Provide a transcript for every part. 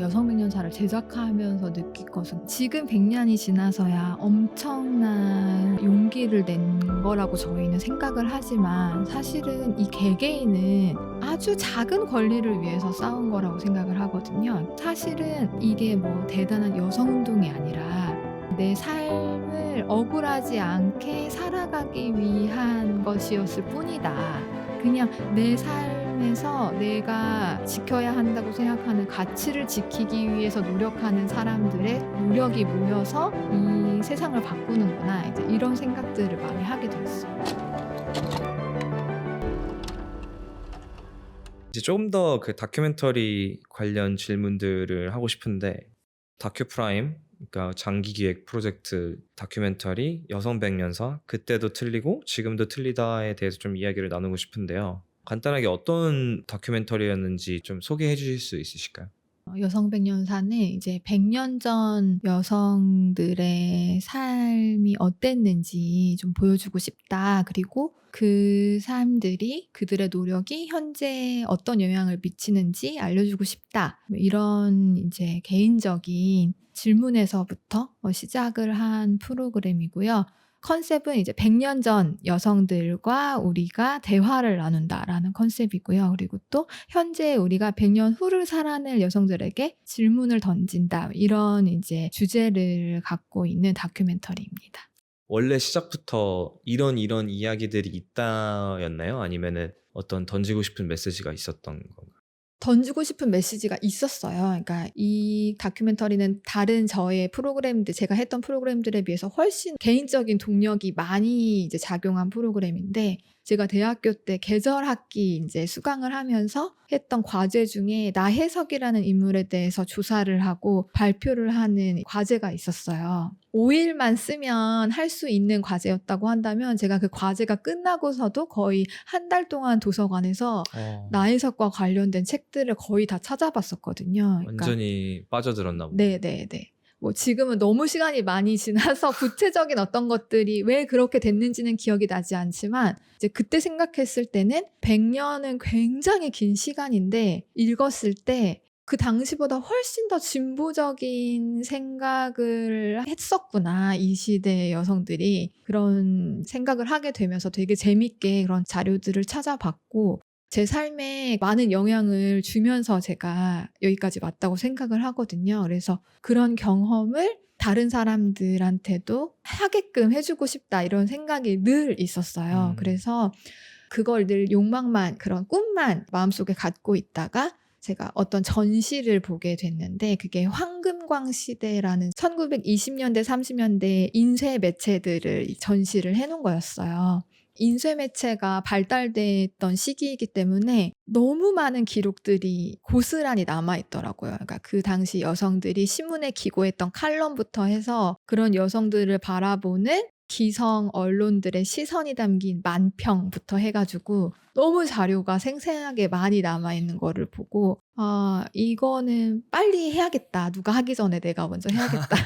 여성 백년사를 제작하면서 느낀 것은 지금 100년이 지나서야 엄청난 용기를 낸 거라고 저희는 생각을 하지만 사실은 이 개개인은 아주 작은 권리를 위해서 싸운 거라고 생각을 하거든요. 사실은 이게 뭐 대단한 여성운동이 아니라 내 삶을 억울하지 않게 살아가기 위한 것이었을 뿐이다. 그냥 내 삶에서 내가 지켜야 한다고 생각하는 가치를 지키기 위해서 노력하는 사람들의 노력이 모여서 이 세상을 바꾸는구나. 이제 이런 생각들을 많이 하게 됐어요. 이제 조금 더 그 다큐멘터리 관련 질문들을 하고 싶은데 다큐 프라임 그러니까 장기 기획 프로젝트 다큐멘터리 여성 백년사 그때도 틀리고 지금도 틀리다에 대해서 좀 이야기를 나누고 싶은데요. 간단하게 어떤 다큐멘터리였는지 좀 소개해 주실 수 있으실까요? 여성 백년사는 이제 100년 전 여성들의 삶이 어땠는지 좀 보여주고 싶다. 그리고 그 삶들이 그들의 노력이 현재 어떤 영향을 미치는지 알려주고 싶다. 뭐 이런 이제 개인적인 질문에서부터 시작을 한 프로그램이고요. 컨셉은 이제 100년 전 여성들과 우리가 대화를 나눈다라는 컨셉이고요. 그리고 또 현재 우리가 100년 후를 살아낼 여성들에게 질문을 던진다. 이런 이제 주제를 갖고 있는 다큐멘터리입니다. 원래 시작부터 이런 이야기들이 있다였나요? 아니면은 어떤 던지고 싶은 메시지가 있었던 건가요? 던지고 싶은 메시지가 있었어요. 그러니까 이 다큐멘터리는 다른 저의 프로그램들, 제가 했던 프로그램들에 비해서 훨씬 개인적인 동력이 많이 이제 작용한 프로그램인데, 제가 대학교 때 계절학기 이제 수강을 하면서 했던 과제 중에 나혜석이라는 인물에 대해서 조사를 하고 발표를 하는 과제가 있었어요. 5일만 쓰면 할 수 있는 과제였다고 한다면 제가 그 과제가 끝나고서도 거의 한 달 동안 도서관에서 나혜석과 관련된 책들을 거의 다 찾아봤었거든요. 그러니까 완전히 빠져들었나 보네요. 네네네. 뭐 지금은 너무 시간이 많이 지나서 구체적인 어떤 것들이 왜 그렇게 됐는지는 기억이 나지 않지만 이제 그때 생각했을 때는 100년은 굉장히 긴 시간인데 읽었을 때 그 당시보다 훨씬 더 진보적인 생각을 했었구나. 이 시대의 여성들이. 그런 생각을 하게 되면서 되게 재밌게 그런 자료들을 찾아봤고 제 삶에 많은 영향을 주면서 제가 여기까지 왔다고 생각을 하거든요. 그래서 그런 경험을 다른 사람들한테도 하게끔 해주고 싶다 이런 생각이 늘 있었어요. 그래서 그걸 늘 욕망만, 그런 꿈만 마음속에 갖고 있다가 제가 어떤 전시를 보게 됐는데 그게 황금광 시대라는 1920년대, 30년대 인쇄 매체들을 전시를 해놓은 거였어요. 인쇄 매체가 발달됐던 시기이기 때문에 너무 많은 기록들이 고스란히 남아있더라고요. 그러니까 그 당시 여성들이 신문에 기고했던 칼럼부터 해서 그런 여성들을 바라보는 기성 언론들의 시선이 담긴 만평부터 해가지고 너무 자료가 생생하게 많이 남아있는 거를 보고 이거는 빨리 해야겠다. 누가 하기 전에 내가 먼저 해야겠다.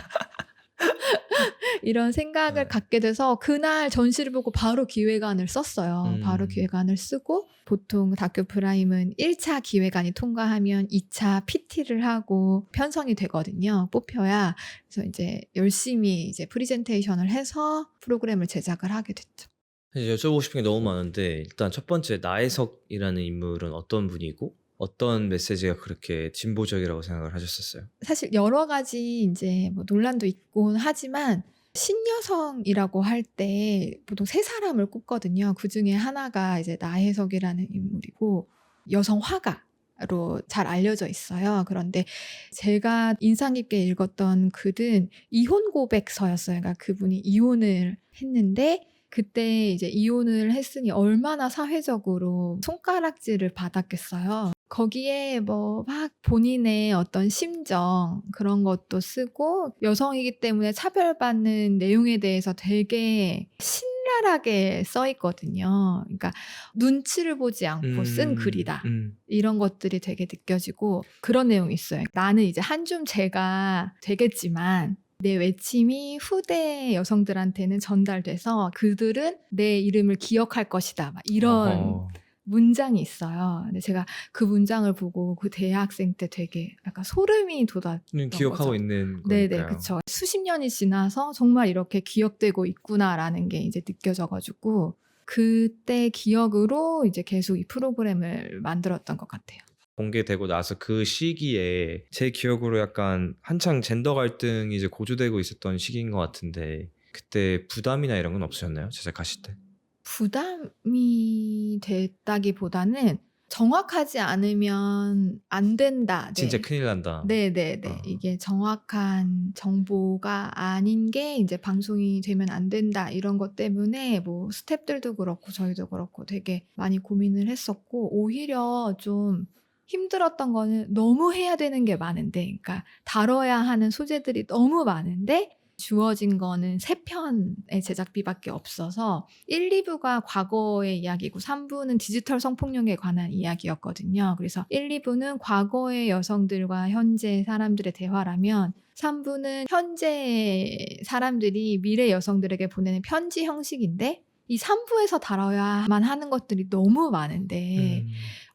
이런 생각을 네. 갖게 돼서 그날 전시를 보고 바로 기획안을 썼어요. 바로 음. 기획안을 쓰고 보통 다큐 프라임은 1차 기획안이 통과하면 2차 PT를 하고 편성이 되거든요. 뽑혀야. 그래서 이제 열심히 이제 프리젠테이션을 해서 프로그램을 제작을 하게 됐죠. 사실 여쭤보고 싶은 게 너무 많은데 일단 첫 번째 나혜석이라는 인물은 어떤 분이고 어떤 메시지가 그렇게 진보적이라고 생각을 하셨었어요? 사실 여러 가지 이제 뭐 논란도 있곤 하지만 신여성이라고 할 때 보통 세 사람을 꼽거든요. 그중에 하나가 이제 나혜석이라는 인물이고 여성 화가로 잘 알려져 있어요. 그런데 제가 인상 깊게 읽었던 글은 이혼 고백서였어요. 그러니까 그분이 이혼을 했는데 그때 이제 이혼을 했으니 얼마나 사회적으로 손가락질을 받았겠어요. 거기에 뭐 막 본인의 어떤 심정 그런 것도 쓰고 여성이기 때문에 차별받는 내용에 대해서 되게 신랄하게 써 있거든요. 그러니까 눈치를 보지 않고 쓴 글이다. 이런 것들이 되게 느껴지고 그런 내용이 있어요. 나는 이제 한 줌 재가 되겠지만 내 외침이 후대 여성들한테는 전달돼서 그들은 내 이름을 기억할 것이다. 막 이런 어허. 문장이 있어요. 근데 제가 그 문장을 보고 그 대학생 때 되게 약간 소름이 돋았던 기억하고 거죠. 있는 네네, 거니까요. 그쵸. 수십 년이 지나서 정말 이렇게 기억되고 있구나라는 게 이제 느껴져가지고 그때 기억으로 이제 계속 이 프로그램을 만들었던 것 같아요. 공개되고 나서 그 시기에 제 기억으로 약간 한창 젠더 갈등이 이제 고조되고 있었던 시기인 것 같은데 그때 부담이나 이런 건 없으셨나요? 제작하실 때? 부담이 됐다기보다는 정확하지 않으면 안 된다. 진짜 네. 큰일 난다. 네네네. 이게 정확한 정보가 아닌 게 이제 방송이 되면 안 된다. 이런 것 때문에 뭐 스태프들도 그렇고 저희도 그렇고 되게 많이 고민을 했었고 오히려 좀 힘들었던 거는 너무 해야 되는 게 많은데 그러니까 다뤄야 하는 소재들이 너무 많은데 주어진 거는 3편의 제작비밖에 없어서 1, 2부가 과거의 이야기고 3부는 디지털 성폭력에 관한 이야기였거든요. 그래서 1, 2부는 과거의 여성들과 현재 사람들의 대화라면 3부는 현재 사람들이 미래 여성들에게 보내는 편지 형식인데 이 3부에서 다뤄야만 하는 것들이 너무 많은데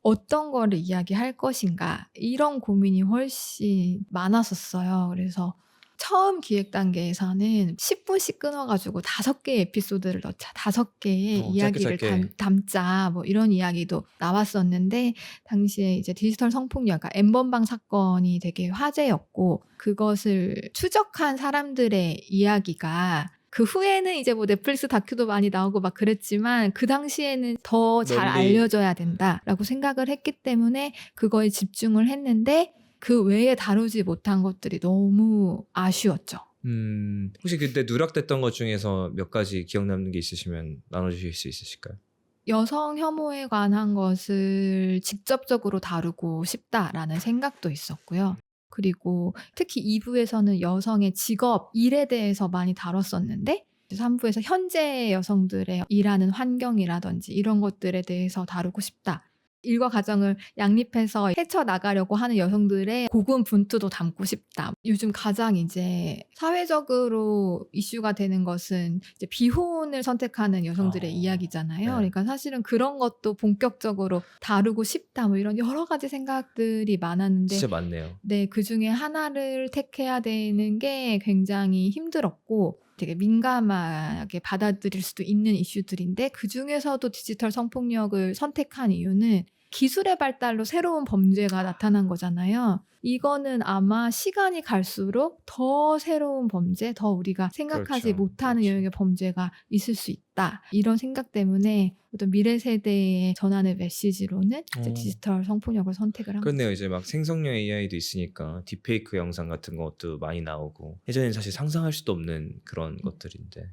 어떤 거를 이야기할 것인가 이런 고민이 훨씬 많았었어요. 그래서 처음 기획 단계에서는 10분씩 끊어가지고 5개의 에피소드를 넣자, 5개의 짧게 이야기를 짧게. 담자, 뭐 이런 이야기도 나왔었는데, 당시에 이제 디지털 성폭력, 그러니까 N번방 사건이 되게 화제였고, 그것을 추적한 사람들의 이야기가 그 후에는 이제 뭐 넷플릭스 다큐도 많이 나오고 막 그랬지만 그 당시에는 더 잘 널리 알려져야 된다라고 생각을 했기 때문에 그거에 집중을 했는데 그 외에 다루지 못한 것들이 너무 아쉬웠죠. 혹시 그때 누락됐던 것 중에서 몇 가지 기억 남는 게 있으시면 나눠주실 수 있으실까요? 여성 혐오에 관한 것을 직접적으로 다루고 싶다라는 생각도 있었고요. 그리고 특히 2부에서는 여성의 직업, 일에 대해서 많이 다뤘었는데 3부에서 현재 여성들의 일하는 환경이라든지 이런 것들에 대해서 다루고 싶다. 일과 가정을 양립해서 헤쳐나가려고 하는 여성들의 고군분투도 담고 싶다. 요즘 가장 이제 사회적으로 이슈가 되는 것은 이제 비혼을 선택하는 여성들의 이야기잖아요. 네. 그러니까 사실은 그런 것도 본격적으로 다루고 싶다. 뭐 이런 여러 가지 생각들이 많았는데 진짜 많네요. 네, 그중에 하나를 택해야 되는 게 굉장히 힘들었고 되게 민감하게 받아들일 수도 있는 이슈들인데 그중에서도 디지털 성폭력을 선택한 이유는 기술의 발달로 새로운 범죄가 나타난 거잖아요. 이거는 아마 시간이 갈수록 더 새로운 범죄, 더 우리가 생각하지 그렇죠. 못하는 그렇죠. 영역의 범죄가 있을 수 있다. 이런 생각 때문에 어떤 미래 세대에 전하는 메시지로는 이제 디지털 성폭력을 선택을 한 거죠. 그렇네요. 이제 막 생성형 AI도 있으니까 딥페이크 영상 같은 것도 많이 나오고 예전엔 사실 상상할 수도 없는 그런 것들인데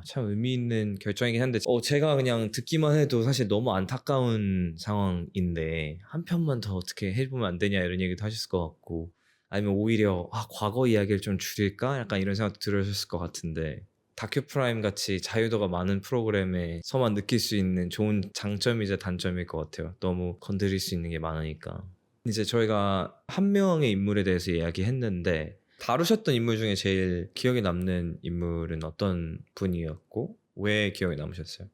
참 의미 있는 결정이긴 한데 제가 그냥 듣기만 해도 사실 너무 안타까운 상황인데 한 편만 더 어떻게 해보면 안 되냐 이런 얘기도 하셨을 것 같고 아니면 오히려 과거 이야기를 좀 줄일까 약간 이런 생각도 들으셨을 것 같은데 다큐프라임 같이 자유도가 많은 프로그램에서만 느낄 수 있는 좋은 장점이자 단점일 것 같아요. 너무 건드릴 수 있는 게 많으니까. 이제 저희가 한 명의 인물에 대해서 이야기했는데 다루셨던 인물 중에 제일 기억에 남는 인물은 어떤 분이었고 왜 기억에 남으셨어요?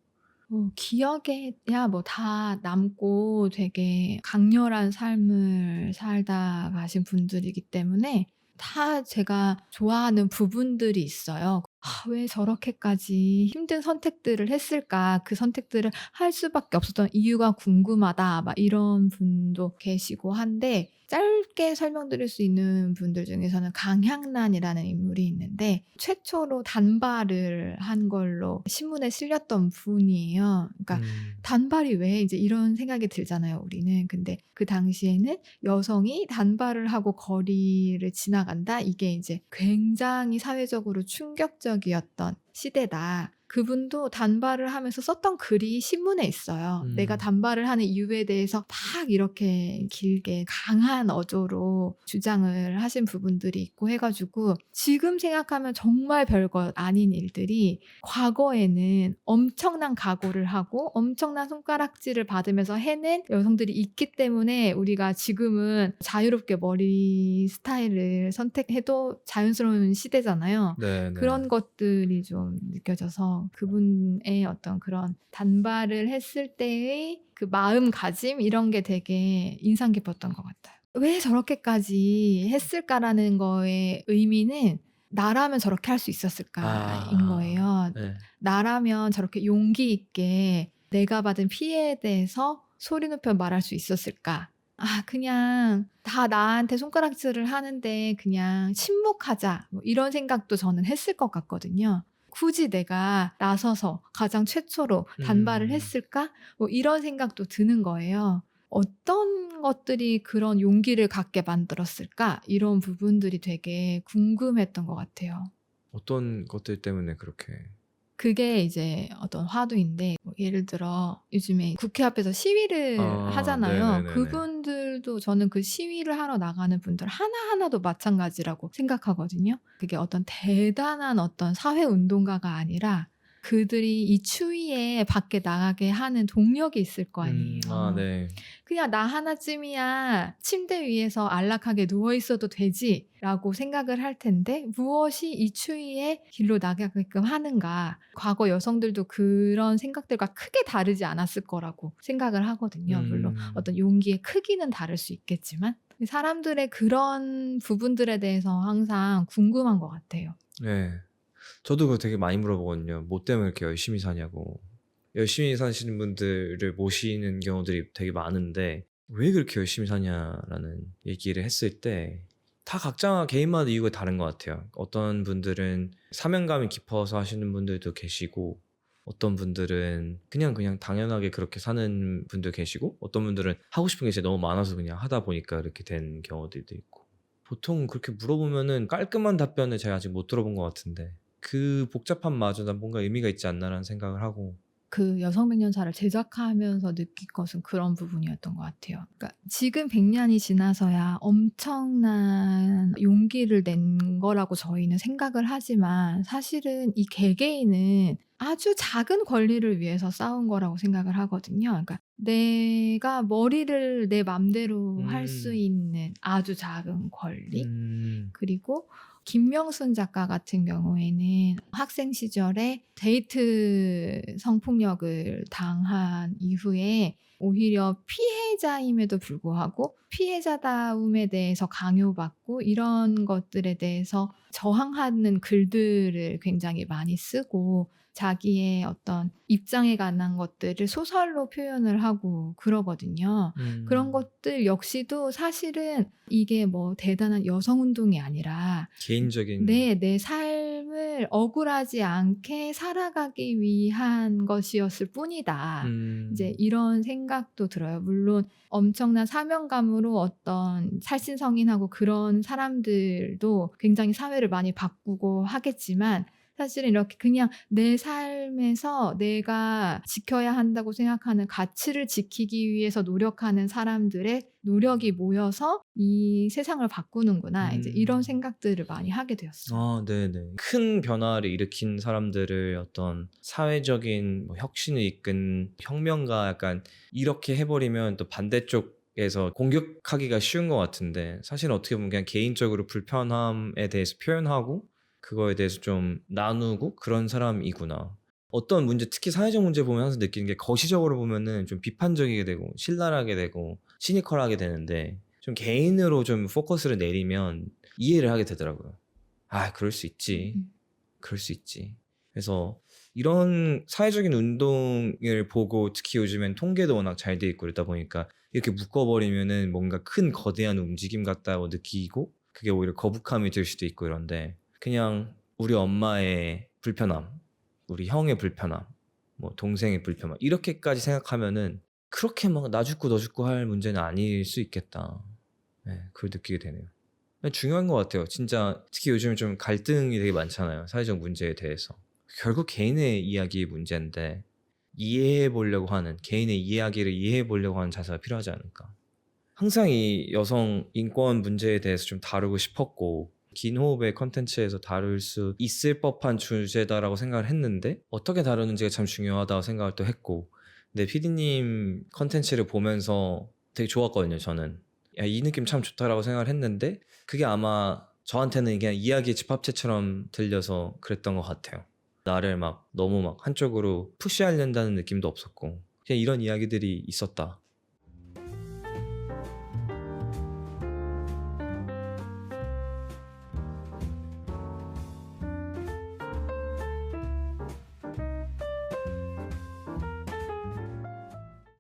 기억에야 뭐 다 남고 되게 강렬한 삶을 살다 가신 분들이기 때문에 다 제가 좋아하는 부분들이 있어요. '왜 저렇게까지 힘든 선택들을 했을까? 그 선택들을 할 수밖에 없었던 이유가 궁금하다.' 막 이런 분도 계시고 한데 짧게 설명드릴 수 있는 분들 중에서는 강향란이라는 인물이 있는데 최초로 단발을 한 걸로 신문에 실렸던 분이에요. 그러니까 단발이 왜 이제 이런 생각이 들잖아요, 우리는. 근데 그 당시에는 여성이 단발을 하고 거리를 지나간다. 이게 이제 굉장히 사회적으로 충격적이었던 시대다. 그분도 단발을 하면서 썼던 글이 신문에 있어요. 내가 단발을 하는 이유에 대해서 막 이렇게 길게 강한 어조로 주장을 하신 부분들이 있고 해가지고 지금 생각하면 정말 별것 아닌 일들이 과거에는 엄청난 각오를 하고 엄청난 손가락질을 받으면서 해낸 여성들이 있기 때문에 우리가 지금은 자유롭게 머리 스타일을 선택해도 자연스러운 시대잖아요. 네, 네. 그런 것들이 좀 느껴져서 같아요. 그분의 어떤 그런 단발을 했을 때의 그 마음가짐 이런 게 되게 인상 깊었던 것 같아요. 왜 저렇게까지 했을까라는 거의 의미는 나라면 저렇게 할 수 있었을까인 거예요. 네. 나라면 저렇게 용기 있게 내가 받은 피해에 대해서 소리 높여 말할 수 있었을까? 그냥 다 나한테 손가락질을 하는데 그냥 침묵하자. 뭐 이런 생각도 저는 했을 것 같거든요. 굳이 내가 나서서 가장 최초로 단발을 했을까? 뭐 이런 생각도 드는 거예요. 어떤 것들이 그런 용기를 갖게 만들었을까? 이런 부분들이 되게 궁금했던 것 같아요. 어떤 것들 때문에 그렇게 그게 이제 어떤 화두인데 뭐 예를 들어 요즘에 국회 앞에서 시위를 하잖아요. 네네네네. 그분들도 저는 그 시위를 하러 나가는 분들 하나하나도 마찬가지라고 생각하거든요. 그게 어떤 대단한 어떤 사회 운동가가 아니라 그들이 이 추위에 밖에 나가게 하는 동력이 있을 거 아니에요. 네. 그냥 나 하나쯤이야 침대 위에서 안락하게 누워 있어도 되지라고 생각을 할 텐데 무엇이 이 추위에 길로 나가게끔 하는가. 과거 여성들도 그런 생각들과 크게 다르지 않았을 거라고 생각을 하거든요. 물론 어떤 용기의 크기는 다를 수 있겠지만 사람들의 그런 부분들에 대해서 항상 궁금한 것 같아요. 네. 저도 그거 되게 많이 물어보거든요. 뭐 때문에 이렇게 열심히 사냐고. 열심히 사시는 분들을 모시는 경우들이 되게 많은데 왜 그렇게 열심히 사냐라는 얘기를 했을 때 다 각자 개인마다 이유가 다른 것 같아요. 어떤 분들은 사명감이 깊어서 하시는 분들도 계시고 어떤 분들은 그냥 당연하게 그렇게 사는 분도 계시고 어떤 분들은 하고 싶은 게 진짜 너무 많아서 그냥 하다 보니까 이렇게 된 경우들도 있고 보통 그렇게 물어보면은 깔끔한 답변을 제가 아직 못 들어본 것 같은데 그 복잡함마저 난 뭔가 의미가 있지 않나라는 생각을 하고 그 여성백년사를 제작하면서 느낀 것은 그런 부분이었던 것 같아요. 그러니까 지금 100년이 지나서야 엄청난 용기를 낸 거라고 저희는 생각을 하지만 사실은 이 개개인은 아주 작은 권리를 위해서 싸운 거라고 생각을 하거든요. 그러니까 내가 머리를 내 맘대로 할 수 있는 아주 작은 권리. 그리고 김명순 작가 같은 경우에는 학생 시절에 데이트 성폭력을 당한 이후에 오히려 피해자임에도 불구하고 피해자다움에 대해서 강요받고 이런 것들에 대해서 저항하는 글들을 굉장히 많이 쓰고 자기의 어떤 입장에 관한 것들을 소설로 표현을 하고 그러거든요. 그런 것들 역시도 사실은 이게 뭐 대단한 여성운동이 아니라 개인적인 내 삶을 억울하지 않게 살아가기 위한 것이었을 뿐이다. 이제 이런 생각도 들어요. 물론 엄청난 사명감으로 어떤 살신성인하고 그런 사람들도 굉장히 사회를 많이 바꾸고 하겠지만 사실은 이렇게 그냥 내 삶에서 내가 지켜야 한다고 생각하는 가치를 지키기 위해서 노력하는 사람들의 노력이 모여서 이 세상을 바꾸는구나. 이제 이런 생각들을 많이 하게 되었어요. 네네. 큰 변화를 일으킨 사람들을 어떤 사회적인 뭐 혁신을 이끈 혁명가 약간 이렇게 해버리면 또 반대쪽에서 공격하기가 쉬운 것 같은데 사실은 어떻게 보면 그냥 개인적으로 불편함에 대해서 표현하고 그거에 대해서 좀 나누고 그런 사람이구나. 어떤 문제, 특히 사회적 문제 보면 항상 느끼는 게 거시적으로 보면은 좀 비판적이게 되고 신랄하게 되고 시니컬하게 되는데 좀 개인으로 좀 포커스를 내리면 이해를 하게 되더라고요. 그럴 수 있지. 그럴 수 있지. 그래서 이런 사회적인 운동을 보고 특히 요즘엔 통계도 워낙 잘 돼 있고 그러다 보니까 이렇게 묶어버리면은 뭔가 큰 거대한 움직임 같다고 느끼고 그게 오히려 거북함이 들 수도 있고 이런데 그냥 우리 엄마의 불편함, 우리 형의 불편함, 뭐 동생의 불편함 이렇게까지 생각하면은 그렇게 막 나 죽고 너 죽고 할 문제는 아닐 수 있겠다. 네, 그걸 느끼게 되네요. 중요한 것 같아요. 진짜 특히 요즘에 좀 갈등이 되게 많잖아요. 사회적 문제에 대해서. 결국 개인의 이야기의 문제인데 이해해 보려고 하는 개인의 이야기를 이해해 보려고 하는 자세가 필요하지 않을까. 항상 이 여성 인권 문제에 대해서 좀 다루고 싶었고 긴 호흡의 컨텐츠에서 다룰 수 있을 법한 주제다라고 생각을 했는데 어떻게 다루는지가 참 중요하다고 생각을 또 했고 근데 PD님 컨텐츠를 보면서 되게 좋았거든요. 저는 이 느낌 참 좋다라고 생각을 했는데 그게 아마 저한테는 그냥 이야기의 집합체처럼 들려서 그랬던 것 같아요. 나를 막 너무 막 한쪽으로 푸시하려는 느낌도 없었고 그냥 이런 이야기들이 있었다.